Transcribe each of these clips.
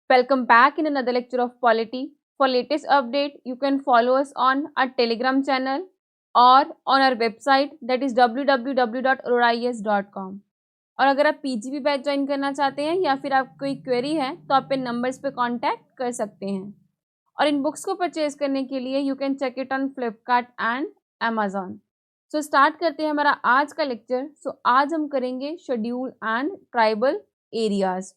Welcome back in another lecture of polity. For latest update, you can follow us on our Telegram channel or on our website that is www.aurorais.com. और अगर आप PGB batch join करना चाहते हैं या फिर आपको कोई क्वेरी है तो आप इन नंबर्स पे कांटेक्ट कर सकते हैं। और इन बुक्स को परचेज करने के लिए you can check it on Flipkart and Amazon. So start करते हैं हमारा आज का लेक्चर। आज हम करेंगे schedule and tribal areas.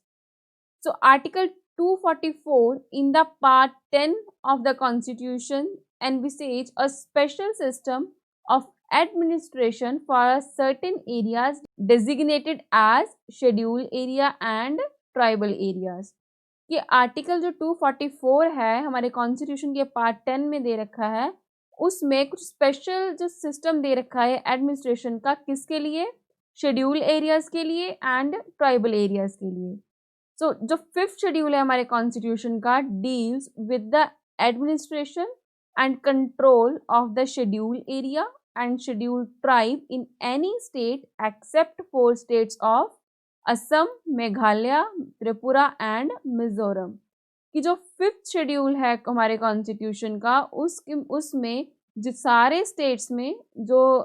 Article 244 in the Part 10 of the Constitution envisages a special system of administration for certain areas designated as scheduled area and tribal areas। ये article जो 244 है हमारे कॉन्स्टिट्यूशन के पार्ट 10 में दे रखा है, उसमें कुछ स्पेशल जो सिस्टम दे रखा है एडमिनिस्ट्रेशन का, किसके लिए? शेड्यूल एरियाज के लिए एंड ट्राइबल एरियाज के लिए। जो फिफ्थ शेड्यूल है हमारे कॉन्स्टिट्यूशन का deals with the administration and control of the schedule area and schedule tribe in any state except 4 states of Assam, Meghalaya, Tripura and Mizoram. कि जो फिफ्थ शेड्यूल है हमारे कॉन्स्टिट्यूशन का उसमें जो सारे स्टेट्स में जो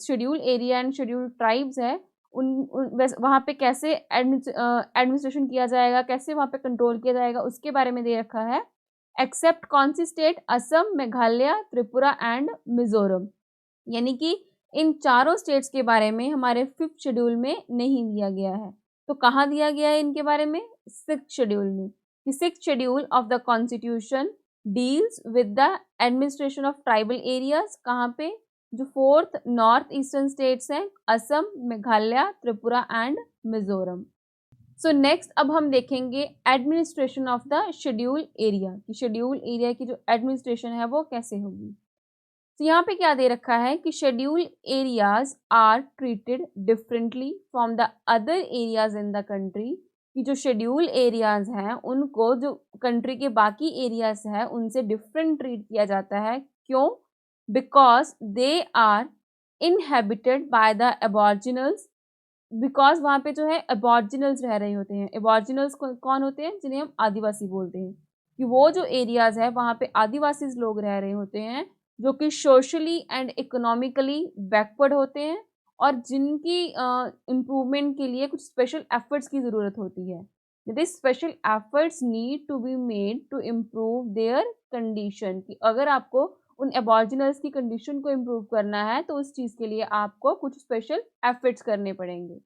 schedule area and schedule tribes है वहाँ पे कैसे एडमिनिस्ट्रेशन किया जाएगा, कैसे वहाँ पे कंट्रोल किया जाएगा, उसके बारे में दे रखा है। एक्सेप्ट कौन सी स्टेट? असम, मेघालय, त्रिपुरा एंड मिजोरम। यानी कि इन चारों स्टेट्स के बारे में हमारे फिफ्थ शेड्यूल में नहीं दिया गया है। तो कहाँ दिया गया है इनके बारे में? सिक्स्थ शेड्यूल में। Sixth schedule of the constitution deals with the administration of tribal areas. कहाँ पे? जो फोर्थ नॉर्थ ईस्टर्न स्टेट्स हैं, असम, मेघालय, त्रिपुरा एंड मिजोरम। नेक्स्ट अब हम देखेंगे administration of the schedule area कि शेड्यूल एरिया की जो एडमिनिस्ट्रेशन है वो कैसे होगी। यहाँ पे क्या दे रखा है कि schedule areas are treated differently from the other areas in the country. कि जो शेड्यूल एरियाज हैं उनको जो कंट्री के बाकी एरियाज हैं उनसे डिफरेंट ट्रीट किया जाता है। क्यों? because they are inhabited by the aboriginals। Because वहाँ पे जो है aboriginals रह रहे होते हैं। aboriginals कौन होते हैं? जिन्हें हम आदिवासी बोलते हैं। कि वो जो एरियाज है वहाँ पे आदिवासी लोग रह रहे होते हैं जो कि सोशली एंड इकोनॉमिकली बैकवर्ड होते हैं और जिनकी इम्प्रूवमेंट के लिए कुछ स्पेशल एफर्ट्स की ज़रूरत होती है। This special efforts need to be made to improve their condition. कि अगर आपको उन एबॉर्जिनल्स की कंडीशन को इम्प्रूव करना है तो उस चीज़ के लिए आपको कुछ स्पेशल एफर्ट्स करने पड़ेंगे।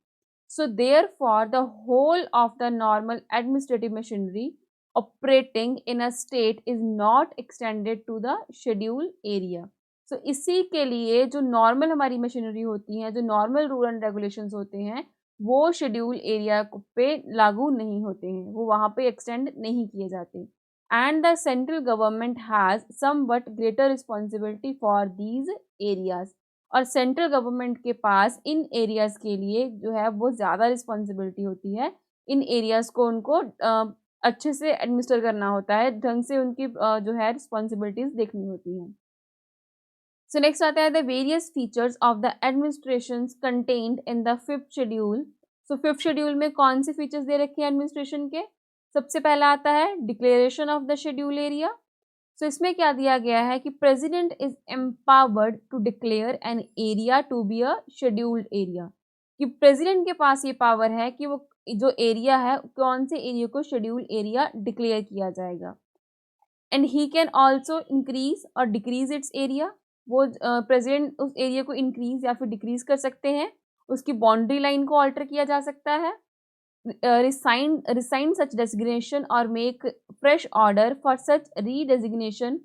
So therefore the whole of the normal administrative machinery operating in a state is not extended to the schedule area. So इसी के लिए जो नॉर्मल हमारी मशीनरी होती हैं, जो नॉर्मल रूल एंड रेगुलेशंस होते हैं, वो शेड्यूल एरिया पे लागू नहीं होते हैं, वो वहाँ पे एक्सटेंड नहीं किए जाते। and the central government has somewhat greater responsibility for these areas। और सेंट्रल गवर्नमेंट के पास इन एरियाज के लिए जो है वो ज़्यादा रिस्पॉन्सिबिलिटी होती है। इन एरियाज को उनको अच्छे से एडमिनिस्टर करना होता है, ढंग से उनकी जो है रिस्पॉन्सिबिलिटीज देखनी होती हैं। सो नेक्स्ट आता है the various features of the administration contained in the fifth schedule. So fifth schedule में कौन से फीचर्स दे रखे हैं एडमिनिस्ट्रेशन के? सबसे पहला आता है declaration of the schedule area. So इसमें क्या दिया गया है कि president is empowered to declare an area to be a scheduled area. कि प्रेसिडेंट के पास ये पावर है कि वो जो एरिया है कौन से एरिया को शेड्यूल एरिया डिक्लेयर किया जाएगा। And he can also increase और डिक्रीज इट्स एरिया। वो प्रेसिडेंट उस एरिया को इंक्रीज या फिर डिक्रीज कर सकते हैं, उसकी बाउंड्री लाइन को ऑल्टर किया जा सकता है, resign such designation or make fresh order for such redesignation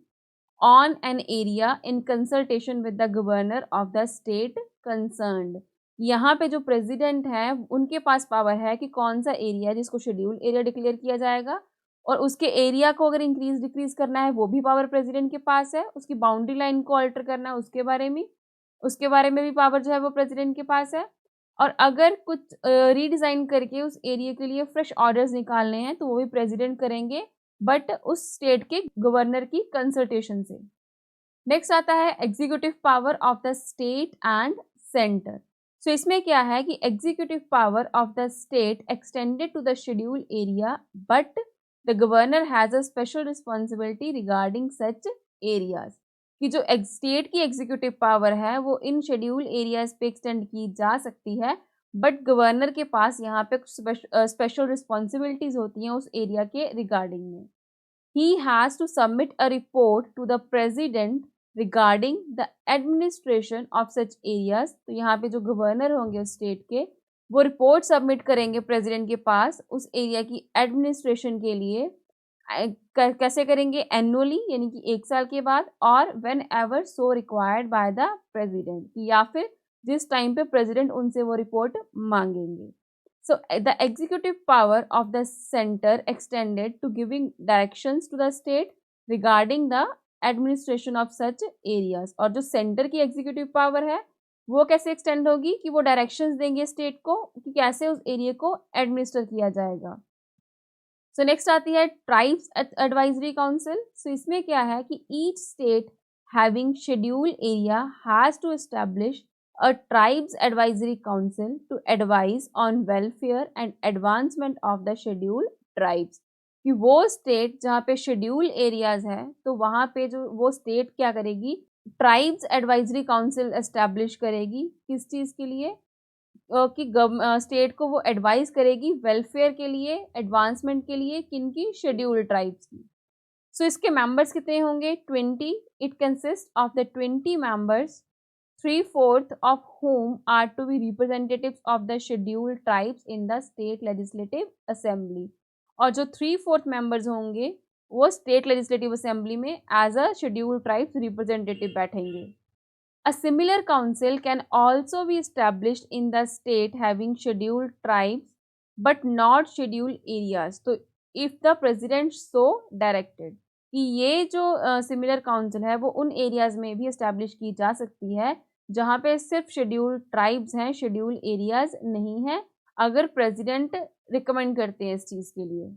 on an area in consultation with the governor of the state concerned। यहाँ पे जो प्रेसिडेंट है उनके पास पावर है कि कौन सा एरिया जिसको शेड्यूल एरिया डिक्लेयर किया जाएगा और उसके एरिया को अगर इंक्रीज डिक्रीज करना है वो भी पावर प्रेसिडेंट के पास है। उसकी बाउंड्री लाइन को अल्टर करना है उसके बारे में भी पावर जो है वो प्रेसिडेंट के पास है। और अगर कुछ रीडिज़ाइन करके उस एरिया के लिए फ्रेश ऑर्डर्स निकालने हैं तो वो भी प्रेसिडेंट करेंगे, बट उस स्टेट के गवर्नर की कंसल्टेशन से। नेक्स्ट आता है executive power of the state and centre. So इसमें क्या है कि executive power of the state extended to the schedule area but the governor has a special responsibility regarding such areas, कि जो स्टेट की एग्जीक्यूटिव पावर है वो इन शेड्यूल एरियाज पे एक्सटेंड की जा सकती है, बट गवर्नर के पास यहाँ पे स्पेशल रिस्पॉन्सिबिलिटीज होती हैं उस एरिया के रिगार्डिंग में. He has to submit a report to the president regarding the administration of such areas. तो यहाँ पे जो गवर्नर होंगे उस स्टेट के, वो रिपोर्ट सबमिट करेंगे प्रेसिडेंट के पास उस एरिया की एडमिनिस्ट्रेशन के लिए. कैसे करेंगे? एनुअली, यानी कि 1 साल के बाद, और when ever so required by the president, या फिर जिस टाइम पे प्रेसिडेंट उनसे वो रिपोर्ट मांगेंगे. So the executive power of the center extended to giving directions to the state regarding the administration of such areas. और जो सेंटर की एग्जीक्यूटिव पावर है वो कैसे एक्सटेंड होगी कि वो डायरेक्शंस देंगे स्टेट को कि कैसे उस एरिया को एडमिनिस्टर किया जाएगा. सो नेक्स्ट आती है ट्राइब्स एडवाइजरी काउंसिल. सो इसमें क्या है कि each state having schedule area has to establish a tribes advisory council to advise on welfare and advancement of the scheduled tribes. कि वो स्टेट जहाँ पे शेड्यूल एरियाज है तो वहाँ पे जो वो स्टेट क्या करेगी, ट्राइब्स एडवाइजरी काउंसिल एस्टैब्लिश करेगी. किस चीज़ के लिए? कि स्टेट को वो एडवाइस करेगी वेलफेयर के लिए, एडवांसमेंट के लिए, किनकी? शेड्यूल ट्राइब्स की. सो इसके मेंबर्स कितने होंगे? 20. It consist of the 20 members, 3/4 of whom are to be representatives of the scheduled tribes in the state legislative assembly. और जो 3/4 members होंगे वो state legislative assembly में as a scheduled tribes representative बैठेंगे. A similar council can also be established in the state having scheduled tribes but not scheduled areas. तो if the president so directed, कि ये जो similar council है वो उन areas में भी एस्टैब्लिश की जा सकती है जहाँ पे सिर्फ शेड्यूल्ड ट्राइब्स हैं, शेड्यूल एरियाज नहीं हैं, अगर प्रेसिडेंट रिकमेंड करते हैं इस चीज़ के लिए.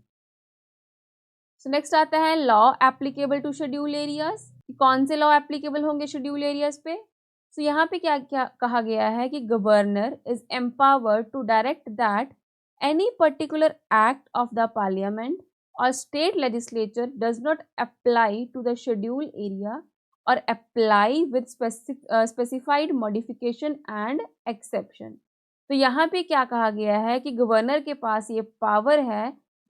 सो नेक्स्ट आता है law applicable to schedule areas. कौन से लॉ एप्लीकेबल होंगे शेड्यूल एरियाज पे? सो यहाँ पे क्या क्या कहा गया है कि governor is empowered to direct that any particular act of the parliament or state legislature does not apply to the scheduled area or apply with specified modification and exception. तो यहाँ पे क्या कहा गया है कि गवर्नर के पास ये पावर है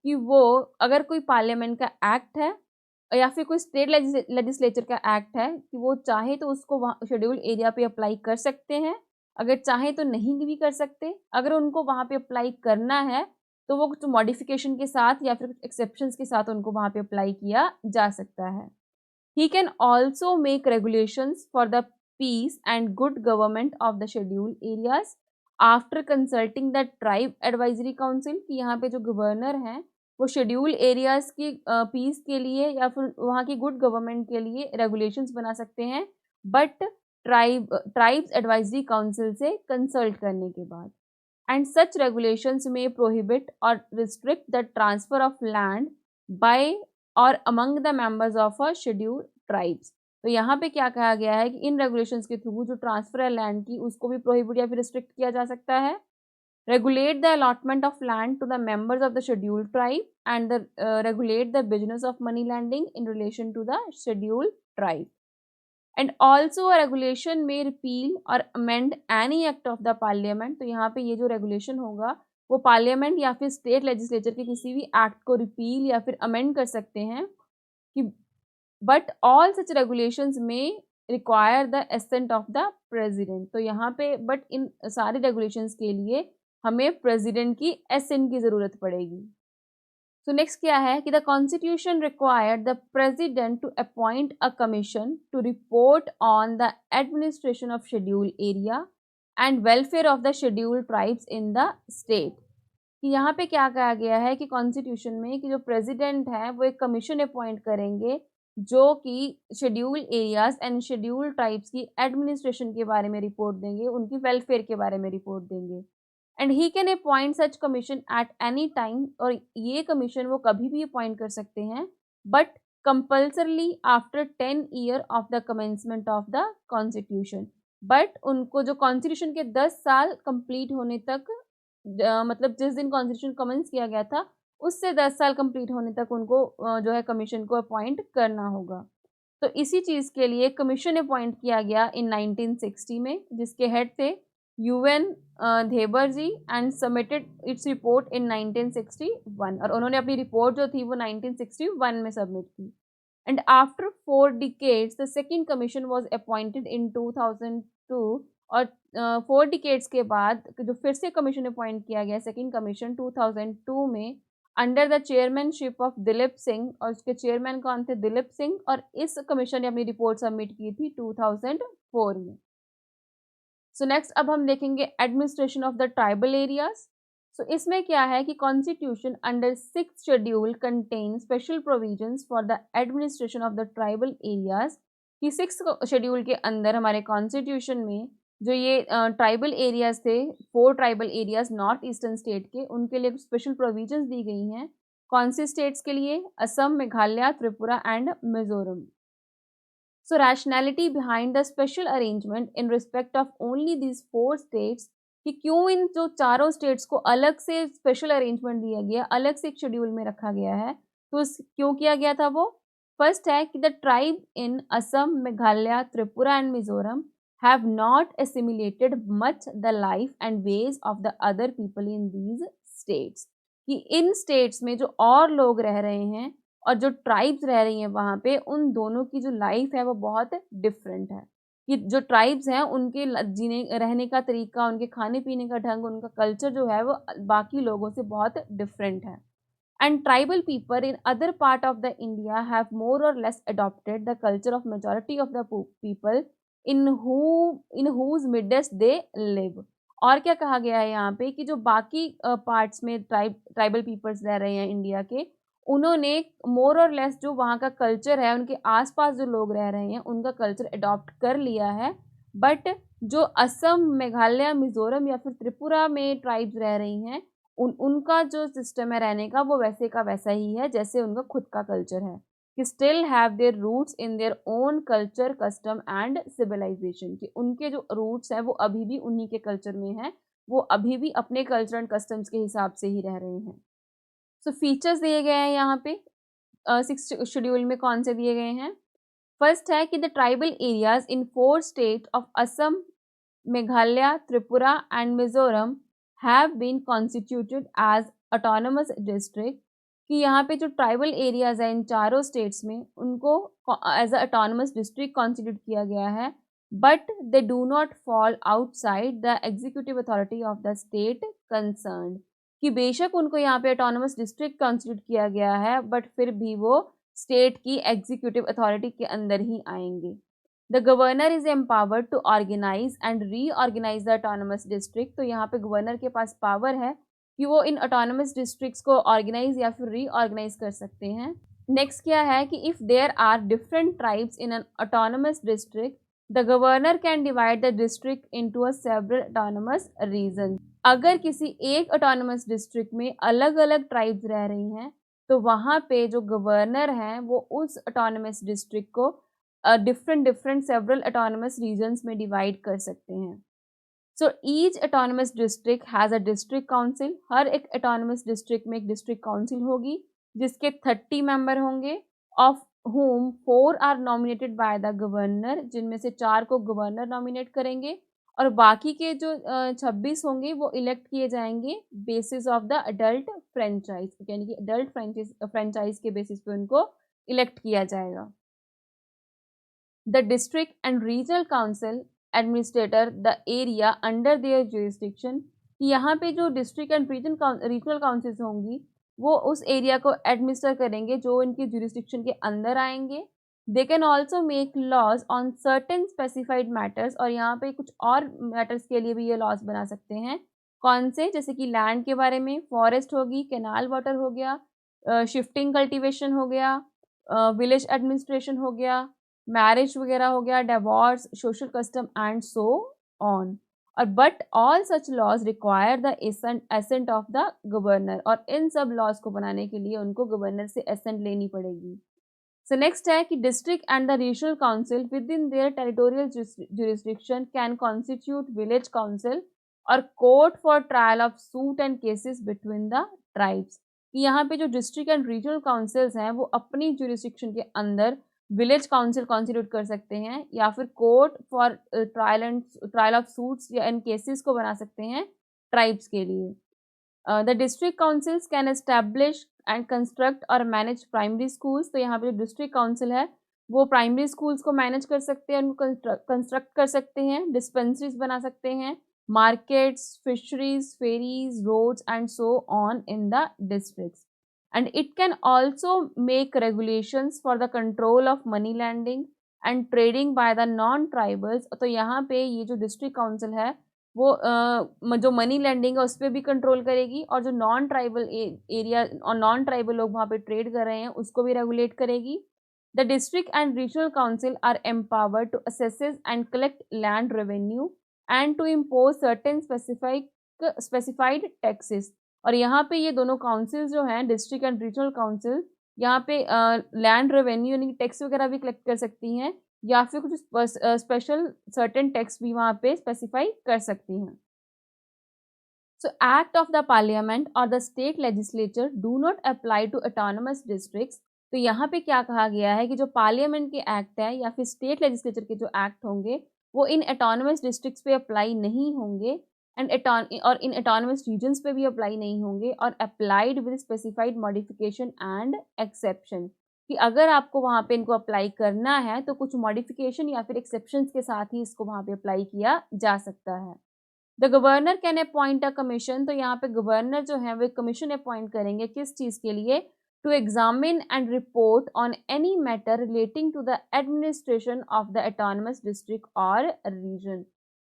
कि वो अगर कोई पार्लियामेंट का एक्ट है या फिर कोई स्टेट लेजिस्लेचर का एक्ट है कि वो चाहे तो उसको वहाँ शेड्यूल एरिया पे अप्लाई कर सकते हैं, अगर चाहे तो नहीं भी कर सकते. अगर उनको वहाँ पे अप्लाई करना है तो वो कुछ मॉडिफिकेशन के साथ या फिर कुछ एक्सेप्शंस के साथ उनको वहाँ पे अप्लाई किया जा सकता है. He can also make regulations for the peace and good government of the schedule areas after consulting the tribe advisory council. कि यहाँ पे जो गवर्नर हैं वो शेड्यूल एरियाज की पीस के लिए या फिर वहाँ की गुड गवर्नमेंट के लिए रेगुलेशंस बना सकते हैं, बट ट्राइब्स एडवाइजरी काउंसिल से कंसल्ट करने के बाद. And such regulations may prohibit or restrict the transfer of land by or among the members of a scheduled tribes. तो यहाँ पे क्या कहा गया है कि इन regulations के थ्रू जो ट्रांसफर है लैंड की उसको भी प्रोहिबिट या फिर रिस्ट्रिक्ट किया जा सकता है. Regulate the allotment of land to the members of the scheduled tribe and regulate the business of money lending in relation to the scheduled tribe. And also a regulation may repeal or amend any act of the parliament. तो यहाँ पे ये जो regulation होगा वो parliament या फिर state legislature के किसी भी एक्ट को रिपील या फिर अमेंड कर सकते हैं कि बट ऑल सच रेगुलेशंस में require the assent of the president. तो यहाँ पे बट इन सारे रेगुलेशंस के लिए हमें प्रेसिडेंट की एसेंट की ज़रूरत पड़ेगी. तो नेक्स्ट क्या है कि the constitution required the president to appoint a commission to report on the administration of schedule area and welfare of the schedule tribes in the state. कि यहाँ पे क्या कहा गया है कि कॉन्स्टिट्यूशन में कि जो प्रेसिडेंट है वो एक कमीशन अपॉइंट करेंगे जो कि schedule areas and schedule tribes की एडमिनिस्ट्रेशन के बारे में रिपोर्ट देंगे, उनकी वेलफेयर के बारे में रिपोर्ट देंगे. And he can appoint such commission at any time. और ये कमीशन वो कभी भी अपॉइंट कर सकते हैं, but compulsorily after 10 year of the commencement of the constitution. But उनको जो कॉन्स्टिट्यूशन के 10 साल कंप्लीट होने तक मतलब जिस दिन कॉन्स्टिट्यूशन कमेंस किया गया था उससे 10 साल कंप्लीट होने तक उनको जो है कमीशन को अपॉइंट करना होगा। तो इसी चीज़ के लिए कमीशन अपॉइंट किया गया इन 1960 में, जिसके हेड थे UN Dhebar ji, and submitted its report in 1961, और उन्होंने अपनी रिपोर्ट जो थी वो 1961 में सबमिट की। And after 4 decades the second commission was appointed in 2002, और 4 डिकेड्स के बाद जो फिर से कमीशन अपॉइंट किया गया सेकंड कमीशन 2002 में, under the chairmanship of Dilip Singh, और उसके चेयरमैन कौन थे? दिलीप सिंह, और इस कमीशन ने अपनी रिपोर्ट सबमिट की थी 2004 में। सो नेक्स्ट अब हम देखेंगे administration of the tribal areas. So इसमें क्या है कि constitution under 6th schedule contain special provisions for the administration of the tribal areas, कि 6th शेड्यूल के अंदर हमारे कॉन्स्टिट्यूशन में जो ये ट्राइबल एरियाज थे, 4 tribal areas north eastern state के, उनके लिए स्पेशल प्रोविजंस दी गई हैं। कौन से स्टेट्स के लिए? Assam, Meghalaya, Tripura and Mizoram. So rationality behind the special arrangement in respect of only these 4 states, कि क्यों इन जो चारों स्टेट्स को अलग से स्पेशल अरेंजमेंट दिया गया, अलग से एक शेड्यूल में रखा गया है, तो क्यों किया गया था वो? फर्स्ट है कि the tribe in Assam, Meghalaya, Tripura and Mizoram have not assimilated much the life and ways of the other people in these states, कि इन स्टेट्स में जो और लोग रह रहे हैं और जो ट्राइब्स रह रही हैं वहाँ पे, उन दोनों की जो लाइफ है वो बहुत डिफरेंट है। कि जो ट्राइब्स हैं उनके जीने रहने का तरीका, उनके खाने पीने का ढंग, उनका कल्चर जो है वो बाकी लोगों से बहुत डिफरेंट है। And tribal people in other part of the India have more और less adopted the culture of majority of the people in whose midst they live. और क्या कहा गया है यहाँ पे कि जो बाकी पार्ट्स में ट्राइबल पीपल्स रह रहे हैं इंडिया के, उन्होंने मोर और लेस जो वहाँ का कल्चर है, उनके आसपास जो लोग रह रहे हैं उनका कल्चर अडॉप्ट कर लिया है। बट जो असम, मेघालय, मिजोरम या फिर त्रिपुरा में ट्राइब्स रह रही हैं, उनका जो सिस्टम है रहने का वो वैसे का वैसा ही है जैसे उनका खुद का कल्चर है, कि still have their roots in their own culture, custom and civilisation, कि उनके जो रूट्स हैं वो अभी भी उन्हीं के कल्चर में हैं, वो अभी भी अपने कल्चर एंड कस्टम्स के हिसाब से ही रह रहे हैं। सो फीचर्स दिए गए हैं यहाँ पे 6th शेड्यूल में, कौन से दिए गए हैं? फर्स्ट है कि the tribal areas in 4 state of Assam, Meghalaya, Tripura and Mizoram have been constituted as autonomous district, कि यहाँ पे जो ट्राइबल एरियाज हैं इन चारों स्टेट्स में उनको as a autonomous district constitute किया गया है, but they do not fall outside the executive authority of the state concerned, कि बेशक उनको यहाँ पे ऑटोनमस डिस्ट्रिक्ट कॉन्स्टिट्यूट किया गया है बट फिर भी वो स्टेट की एग्जीक्यूटिव अथॉरिटी के अंदर ही आएंगे। The governor is empowered to organise and reorganise the autonomous district, तो यहाँ पे गवर्नर के पास पावर है कि वो इन ऑटोनमस डिस्ट्रिक्ट्स को ऑर्गेनाइज या फिर रीऑर्गेनाइज कर सकते हैं। नेक्स्ट क्या है कि if there are different tribes in an autonomous district, the governor can divide the district into a several autonomous region. अगर किसी एक ऑटोनमस डिस्ट्रिक्ट में अलग अलग ट्राइब्स रह रही हैं, तो वहाँ पे जो गवर्नर हैं वो उस ऑटोनमस डिस्ट्रिक्ट को डिफरेंट सेवरल ऑटोनमस रीजन्स में डिवाइड कर सकते हैं। So each autonomous district has a district council, हर एक ऑटोनमस डिस्ट्रिक्ट में एक डिस्ट्रिक्ट काउंसिल होगी जिसके 30 मेंबर होंगे, of whom 4 are nominated by the governor, जिनमें से 4 को गवर्नर नॉमिनेट करेंगे, और बाकी के जो 26 होंगे वो इलेक्ट किए जाएंगे basis of the adult franchise, यानी कि अडल्ट फ्रेंचाइज के बेसिस पे उनको इलेक्ट किया जाएगा। The district and regional council administrator the area under their jurisdiction, कि यहाँ पे जो डिस्ट्रिक्ट एंड रीजनल काउंसिल्स होंगी वो उस एरिया को एडमिनिस्टर करेंगे जो इनकी जुरिस्डिक्शन के अंदर आएंगे। They can also make laws on certain specified matters, और यहाँ पे कुछ और मैटर्स के लिए भी ये लॉज बना सकते हैं। कौन से? जैसे कि लैंड के बारे में, फॉरेस्ट होगी, कैनाल वाटर हो गया, शिफ्टिंग कल्टीवेशन हो गया, विलेज एडमिनिस्ट्रेशन हो गया, मैरिज वगैरह हो गया, divorce, social custom and so on. और but all such laws require the assent of the governor, और इन सब लॉज को बनाने के लिए उनको गवर्नर से एसेंट लेनी पड़ेगी। सो नेक्स्ट है कि district and the regional council within their territorial jurisdiction can constitute village council or court for trial of suit and cases between the tribes, कि यहाँ पे जो डिस्ट्रिक्ट एंड रीजनल काउंसिल्स हैं वो अपनी जुरिस्डिक्शन के अंदर विलेज काउंसिल कॉन्स्टिट्यूट कर सकते हैं या फिर court for trial of suits या इन केसेस को बना सकते हैं ट्राइब्स के लिए। The district councils can establish and construct और मैनेज प्राइमरी स्कूल्स। तो यहाँ पे जो डिस्ट्रिक्ट काउंसिल है वो प्राइमरी स्कूल्स को मैनेज कर सकते हैं, उनको कंस्ट्रक्ट कर सकते हैं, डिस्पेंसरीज बना सकते हैं, markets, fisheries, ferries, roads and so on in the districts. And it can also make regulations for the control of money lending and trading by the non-tribals। तो यहाँ पे ये जो district council है वो जो मनी लैंडिंग है उस पर भी कंट्रोल करेगी और जो नॉन ट्राइबल एरिया और नॉन ट्राइबल लोग वहाँ पे ट्रेड कर रहे हैं उसको भी रेगुलेट करेगी। The district and regional council are empowered to assesses and collect land revenue and to impose certain specified taxes. और यहाँ पे ये दोनों काउंसिल जो हैं डिस्ट्रिक्ट एंड रीजनल काउंसिल यहाँ पे लैंड रेवेन्यू यानी टैक्स वगैरह भी कलेक्ट कर सकती हैं या फिर कुछ स्पेशल सर्टेन टैक्स भी वहाँ पे स्पेसिफाई कर सकती हैं। So act of the parliament और the state legislature do not apply to autonomous districts. तो यहाँ पे क्या कहा गया है कि जो पार्लियामेंट के एक्ट है या फिर स्टेट लेजिस्लेचर के जो एक्ट होंगे वो इन ऑटोनमस डिस्ट्रिक्ट्स पे अप्लाई नहीं होंगे एंड और इन ऑटोनमस रीजन्स पे भी अप्लाई नहीं होंगे और applied with specified modification and exception. कि अगर आपको वहाँ पे इनको अप्लाई करना है तो कुछ मॉडिफिकेशन या फिर एक्सेप्शंस के साथ ही इसको वहाँ पे अप्लाई किया जा सकता है। The governor can appoint a commission. तो यहाँ पे गवर्नर जो है वो कमीशन अपॉइंट करेंगे किस चीज़ के लिए? To examine and report on any matter relating to the administration of the autonomous district or region.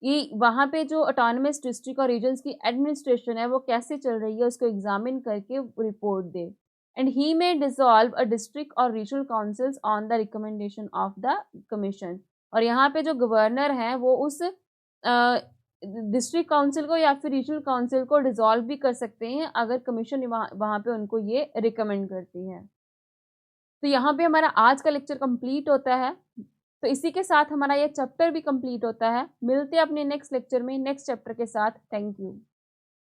ये वहाँ पे जो ऑटोनमस डिस्ट्रिक्ट और रीजन्स की एडमिनिस्ट्रेशन है वो कैसे चल रही है उसको एग्जामिन करके रिपोर्ट दे। And he may dissolve a district or regional councils on the recommendation of the commission. और यहाँ पे जो गवर्नर हैं वो उस डिस्ट्रिक्ट काउंसिल को या फिर रीजनल काउंसिल को डिसॉल्व भी कर सकते हैं अगर कमीशन वहाँ पे उनको ये रिकमेंड करती है। तो यहाँ पे हमारा आज का लेक्चर कंप्लीट होता है। तो इसी के साथ हमारा ये चैप्टर भी कंप्लीट होता है। मिलते हैं अपने नेक्स्ट लेक्चर में नेक्स्ट चैप्टर के साथ। Thank you.